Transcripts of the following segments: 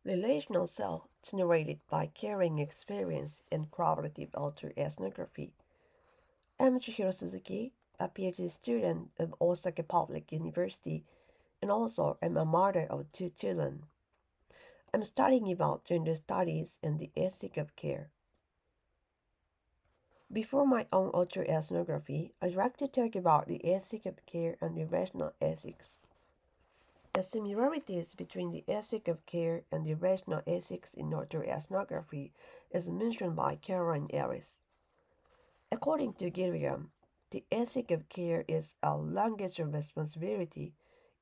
Relational self generated by caring experience and collaborative autoethnography. I'm Chihiro Suzuki, a Ph.D. student of Osaka Public University, and also am a mother of two children. I'm studying about gender studies and the ethic of care. Before my own autoethnography, I'd like to talk about the ethic of care and the rational ethics. The similarities between the ethic of care and the rational ethics in autoethnography is mentioned by Caroline Ellis. According to Gilligan, the ethic of care is a language of responsibility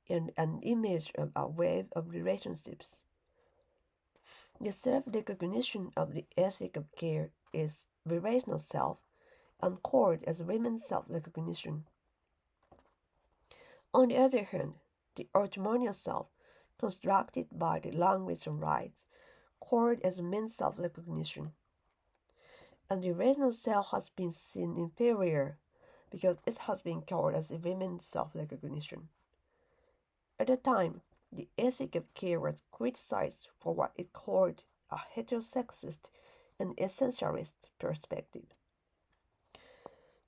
and an image of a web of relationships. The self-recognition of the ethic of care is relational self, anchored as women's self-recognition. On the other hand, the autonomous self, constructed by the language of rights, cord as men's self-recognition. And the rational self has been seen inferior because it has been called as a women's self-recognition. At the time, the ethic of care was criticized for what it called a heterosexist and essentialist perspective.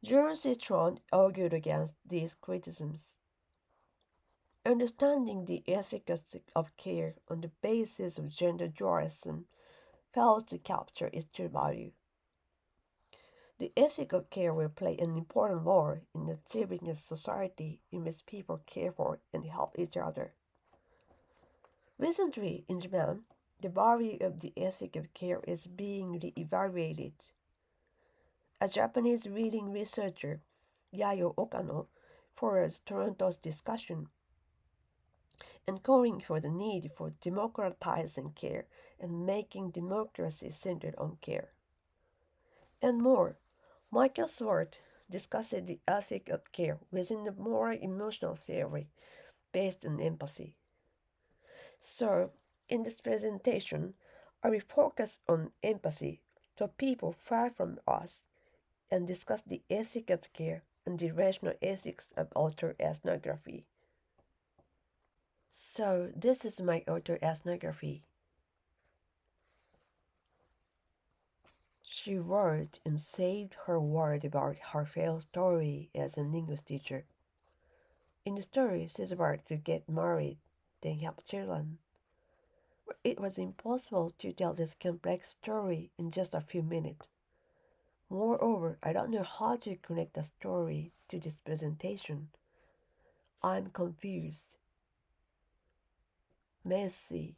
John Citron argued against these criticisms. Understanding the ethics of care on the basis of gender dualism fails to capture its true value. The ethic of care will play an important role in achieving a society in which people care for and help each other. Recently, in Japan, the value of the ethic of care is being re-evaluated. A Japanese leading researcher, Yayo Okano, forwards Toronto's discussion and calling for the need for democratizing care and making democracy centered on care. And more, Michael Swart discussed the ethic of care within the moral emotional theory based on empathy. So, in this presentation, I will focus on empathy for people far from us and discuss the ethic of care and the rational ethics of autoethnography. So, this is my autoethnography. She worked and saved her word about her failed story as an English teacher. In the story, she's about to get married, then have children. It was impossible to tell this complex story in just a few minutes. Moreover, I don't know how to connect the story to this presentation. I'm confused, messy,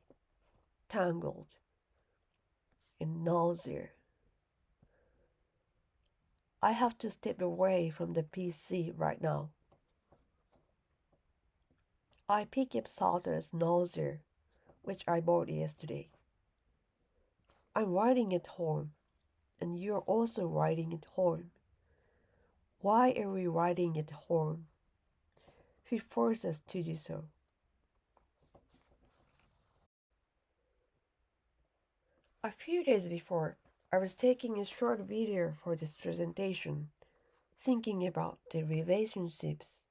tangled, and nausea. I have to step away from the PC right now. I pick up Salter's nausea, which I bought yesterday. I'm writing at home, and you're also writing at home. Why are we writing at home? Who forced us to do so? A few days before, I was taking a short video for this presentation, thinking about the relationships.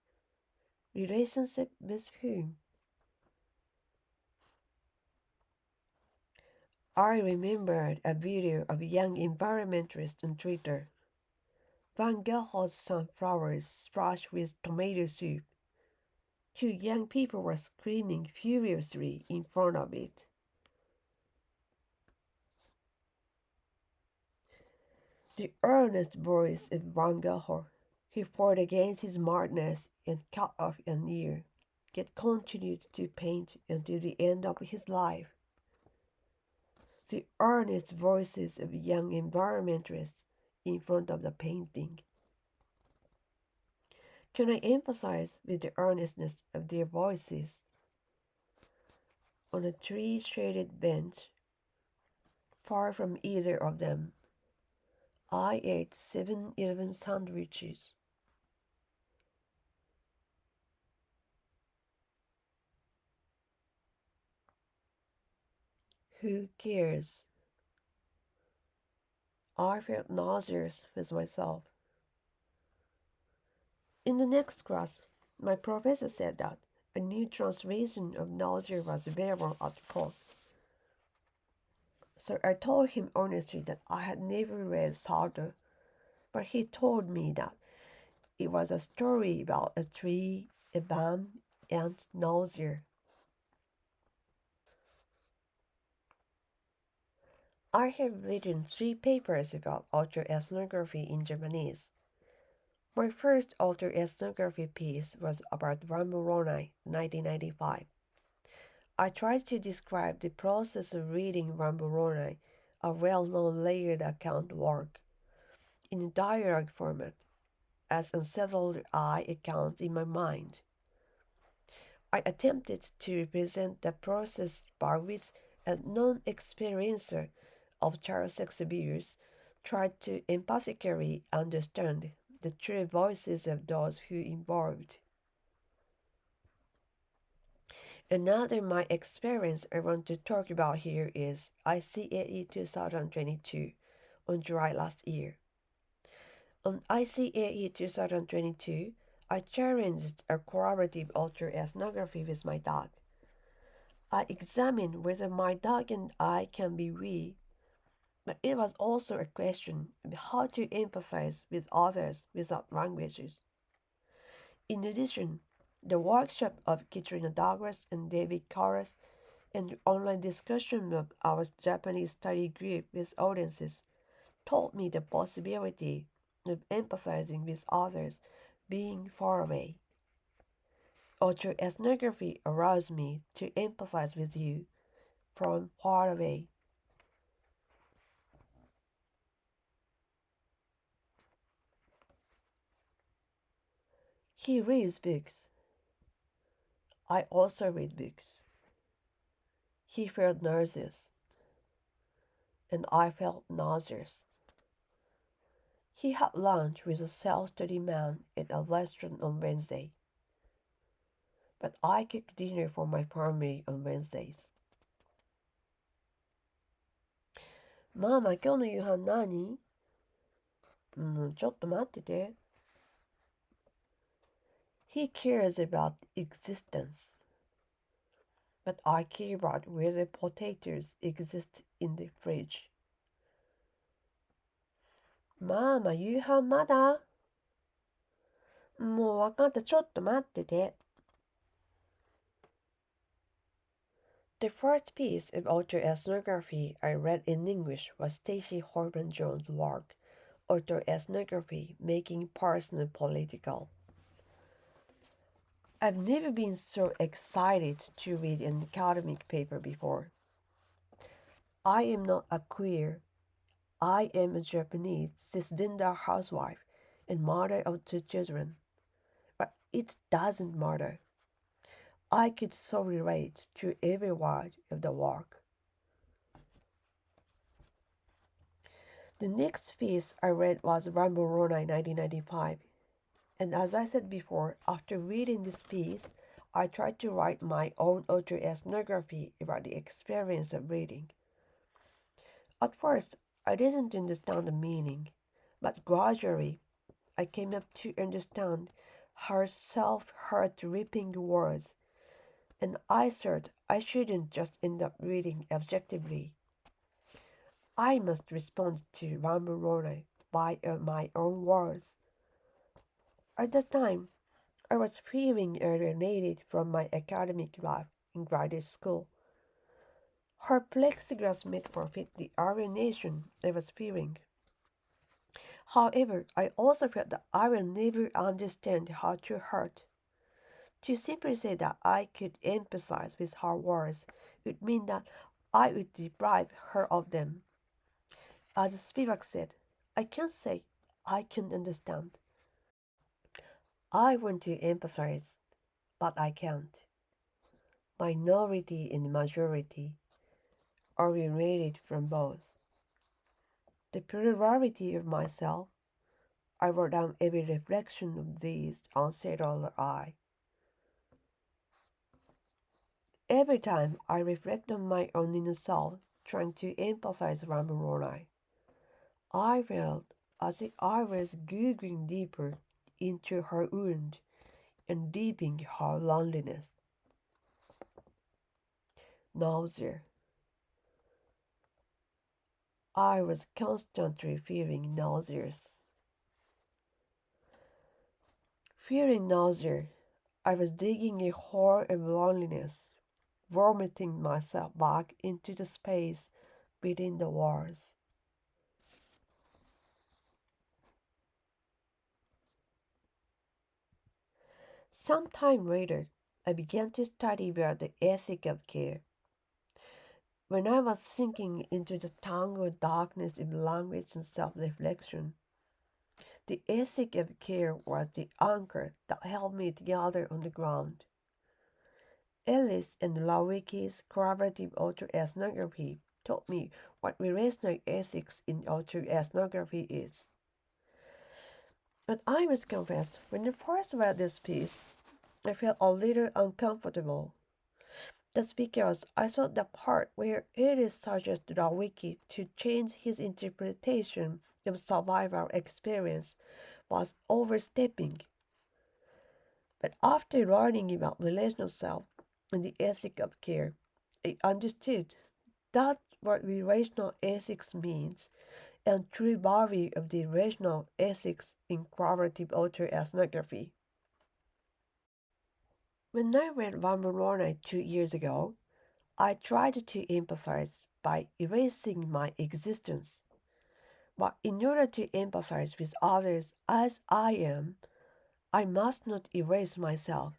Relationship with whom? I remembered a video of a young environmentalist on Twitter. Van Gogh's sunflowers splashed with tomato soup. Two young people were screaming furiously in front of it. The earnest voice of Van Gogh. He fought against his madness and cut off an ear, yet continued to paint until the end of his life. The earnest voices of young environmentalists in front of the painting. Can I emphasize with the earnestness of their voices? On a tree-shaded bench, far from either of them, I ate 7-Eleven sandwiches. Who cares? I felt nauseous with myself. In the next class, my professor said that a new translation of nausea was available at the court. So I told him honestly that I had never read Sartre, but he told me that it was a story about a tree, a bomb, and nausea. I have written 3 papers about autoethnography in Japanese. My first autoethnography piece was about Ramburonai, 1995. I tried to describe the process of reading Ramburonai, a well-known layered account work, in a dialogue format, as unsettled eye accounts in my mind. I attempted to represent the process by which a non-experiencer of child sex abuse tried to empathically understand the true voices of those who involved. Another my experience I want to talk about here is ICAE 2022 on July last year. On ICAE 2022, I challenged a collaborative autoethnography with my dog. I examined whether my dog and I can be we, but it was also a question of how to empathize with others without languages. In addition, the workshop of Katrina Douglas and David Karras and the online discussion of our Japanese study group with audiences taught me the possibility of empathizing with others being far away. Autoethnography allows me to empathize with you from far away. He reads books. I also read books. He felt nauseous, and I felt nauseous. He had lunch with a self-study man at a restaurant on Wednesday, but I cooked dinner for my family on Wednesdays. ママ、今日の夕飯何？ちょっと待ってて。He cares about existence, but I care about whether potatoes exist in the fridge. ママ、夕飯まだ？もうわかった、ちょっと待ってて。The first piece of autoethnography I read in English was Stacey Horman Jones' work, Autoethnography Making Personal Political. I've never been so excited to read an academic paper before. I am not a queer. I am a Japanese cisgender housewife and mother of 2 children. But it doesn't matter. I could so relate to every word of the work. The next piece I read was Ramburona 1995. And as I said before, after reading this piece, I tried to write my own autoethnography about the experience of reading. At first, I didn't understand the meaning, but gradually I came up to understand her self-hurt ripping words, and I thought I shouldn't just end up reading objectively. I must respond to Ramburona by my own words. At the time, I was feeling alienated from my academic life in graduate school. Her plexiglass metaphor fit the alienation I was feeling. However, I also felt that I will never understand how to hurt. To simply say that I could empathize with her words would mean that I would deprive her of them. As Spivak said, I can't say I can understand. I want to empathize, but I can't. Minority and majority are related from both. The plurality of myself, I wrote down every reflection of these unsettled I. Every time I reflect on my own inner self, trying to empathize around Moroni, I felt as if I was googling deeper into her wound and deepening her loneliness. Nausea. I was constantly feeling nauseous. Fearing nausea, I was digging a hole of loneliness, vomiting myself back into the space between the walls. Some time later, I began to study about the ethic of care. When I was sinking into the tangled darkness of language and self-reflection, the ethic of care was the anchor that held me together on the ground. Ellis and Lawiki's collaborative autoethnography taught me what relational ethics in autoethnography is. But I must confess, when I first read this piece, I felt a little uncomfortable. That's because I thought the part where Ellis suggested Lawiki to change his interpretation of survival experience was overstepping. But after learning about relational self and the ethic of care, I understood that's what relational ethics means and true value of the relational ethics in collaborative autoethnography. When I read Van 2 years ago, I tried to empathize by erasing my existence. But in order to empathize with others as I am, I must not erase myself.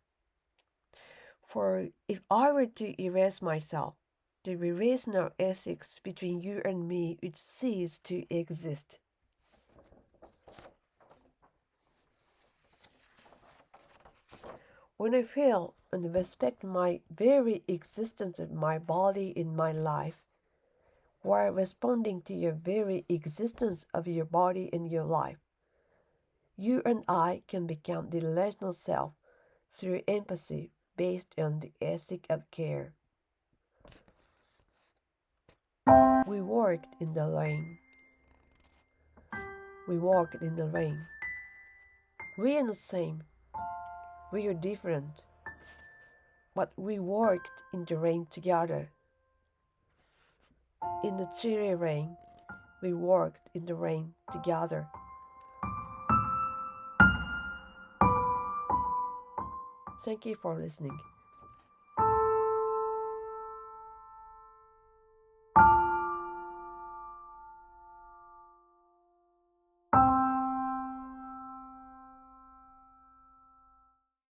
For if I were to erase myself, the relational ethics between you and me would cease to exist. When I feel and respect my very existence of my body in my life, while responding to your very existence of your body in your life, you and I can become the relational self through empathy based on the ethic of care. We walked in the rain. We walked in the rain. We are the same. We are different. But we walked in the rain together. In the chilly rain, we walked in the rain together. Thank you for listening.